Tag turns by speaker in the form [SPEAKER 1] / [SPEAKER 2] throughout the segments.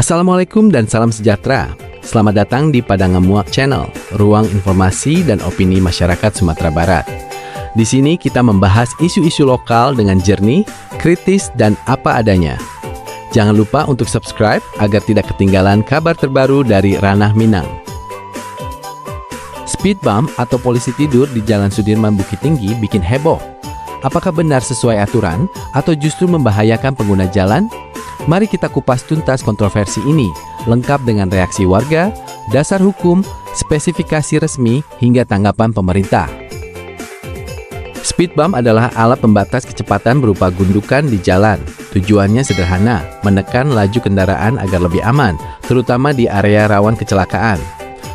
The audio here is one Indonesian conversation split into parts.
[SPEAKER 1] Assalamualaikum dan salam sejahtera. Selamat datang di Padang Ngamuak Channel, ruang informasi dan opini masyarakat Sumatera Barat. Di sini kita membahas isu-isu lokal dengan jernih, kritis, dan apa adanya. Jangan lupa untuk subscribe agar tidak ketinggalan kabar terbaru dari ranah Minang. Speed bump atau polisi tidur di Jalan Sudirman Bukit Tinggi bikin heboh. Apakah benar sesuai aturan atau justru membahayakan pengguna jalan? Mari kita kupas tuntas kontroversi ini, lengkap dengan reaksi warga, dasar hukum, spesifikasi resmi, hingga tanggapan pemerintah. Speed bump adalah alat pembatas kecepatan berupa gundukan di jalan. Tujuannya sederhana, menekan laju kendaraan agar lebih aman, terutama di area rawan kecelakaan.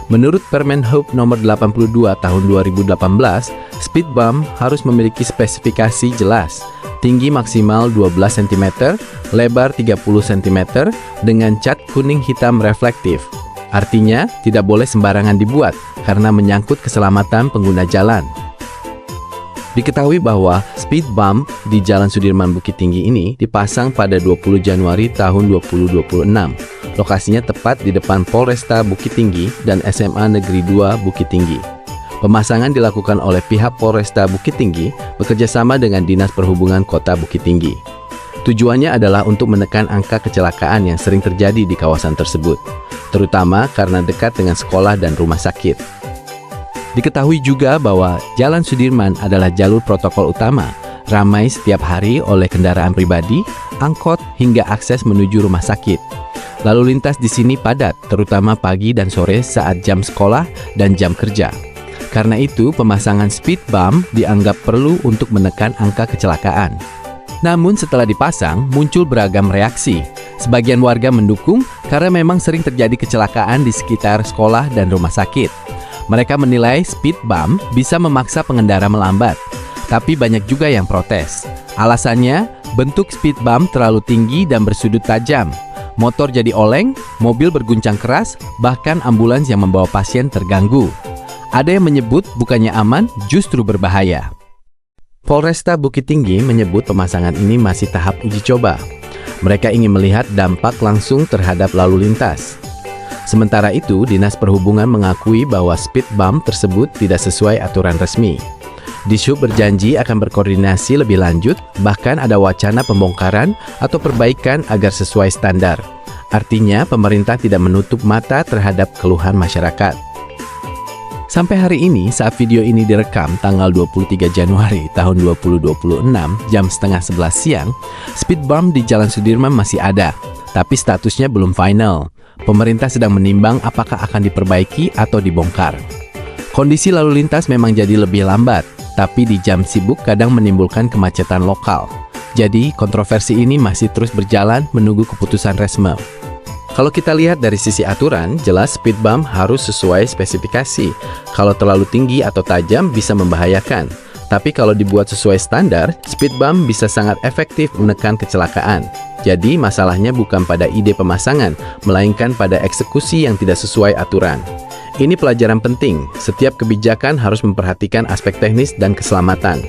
[SPEAKER 1] Menurut Permen Hub nomor 82 tahun 2018, speed bump harus memiliki spesifikasi jelas, tinggi maksimal 12 cm, lebar 30 cm, dengan cat kuning hitam reflektif. Artinya, tidak boleh sembarangan dibuat, karena menyangkut keselamatan pengguna jalan. Diketahui bahwa speed bump di Jalan Sudirman Bukit Tinggi ini dipasang pada 20 Januari tahun 2026. Lokasinya tepat di depan Polresta Bukit Tinggi dan SMA Negeri 2 Bukit Tinggi. Pemasangan dilakukan oleh pihak Polresta Bukit Tinggi bekerjasama dengan Dinas Perhubungan Kota Bukit Tinggi. Tujuannya adalah untuk menekan angka kecelakaan yang sering terjadi di kawasan tersebut, terutama karena dekat dengan sekolah dan rumah sakit. Diketahui juga bahwa Jalan Sudirman adalah jalur protokol utama, ramai setiap hari oleh kendaraan pribadi, angkot, hingga akses menuju rumah sakit. Lalu lintas di sini padat, terutama pagi dan sore saat jam sekolah dan jam kerja. Karena itu, pemasangan speed bump dianggap perlu untuk menekan angka kecelakaan. Namun setelah dipasang, muncul beragam reaksi. Sebagian warga mendukung karena memang sering terjadi kecelakaan di sekitar sekolah dan rumah sakit. Mereka menilai speed bump bisa memaksa pengendara melambat. Tapi banyak juga yang protes. Alasannya, bentuk speed bump terlalu tinggi dan bersudut tajam. Motor jadi oleng, mobil berguncang keras, bahkan ambulans yang membawa pasien terganggu. Ada yang menyebut bukannya aman, justru berbahaya. Polresta Bukit Tinggi menyebut pemasangan ini masih tahap uji coba. Mereka ingin melihat dampak langsung terhadap lalu lintas. Sementara itu, Dinas Perhubungan mengakui bahwa speed bump tersebut tidak sesuai aturan resmi. Dishub berjanji akan berkoordinasi lebih lanjut, bahkan ada wacana pembongkaran atau perbaikan agar sesuai standar. Artinya, pemerintah tidak menutup mata terhadap keluhan masyarakat. Sampai hari ini, saat video ini direkam tanggal 23 Januari tahun 2026 jam setengah 11 siang, speed bump di Jalan Sudirman masih ada, tapi statusnya belum final. Pemerintah sedang menimbang apakah akan diperbaiki atau dibongkar. Kondisi lalu lintas memang jadi lebih lambat, tapi di jam sibuk kadang menimbulkan kemacetan lokal. Jadi, kontroversi ini masih terus berjalan menunggu keputusan resmi. Kalau kita lihat dari sisi aturan, jelas speed bump harus sesuai spesifikasi. Kalau terlalu tinggi atau tajam bisa membahayakan. Tapi kalau dibuat sesuai standar, speed bump bisa sangat efektif menekan kecelakaan. Jadi, masalahnya bukan pada ide pemasangan, melainkan pada eksekusi yang tidak sesuai aturan. Ini pelajaran penting, setiap kebijakan harus memperhatikan aspek teknis dan keselamatan.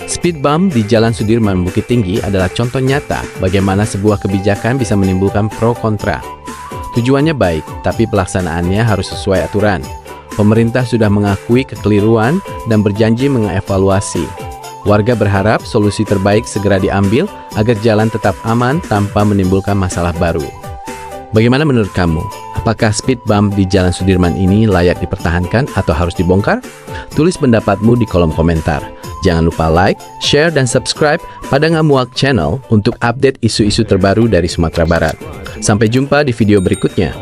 [SPEAKER 1] Speed bump di Jalan Sudirman Bukit Tinggi adalah contoh nyata bagaimana sebuah kebijakan bisa menimbulkan pro kontra. Tujuannya baik, tapi pelaksanaannya harus sesuai aturan. Pemerintah sudah mengakui kekeliruan dan berjanji mengevaluasi. Warga berharap solusi terbaik segera diambil agar jalan tetap aman tanpa menimbulkan masalah baru. Bagaimana menurut kamu? Apakah speed bump di Jalan Sudirman ini layak dipertahankan atau harus dibongkar? Tulis pendapatmu di kolom komentar. Jangan lupa like, share, dan subscribe Padang Ngamuak Channel untuk update isu-isu terbaru dari Sumatera Barat. Sampai jumpa di video berikutnya.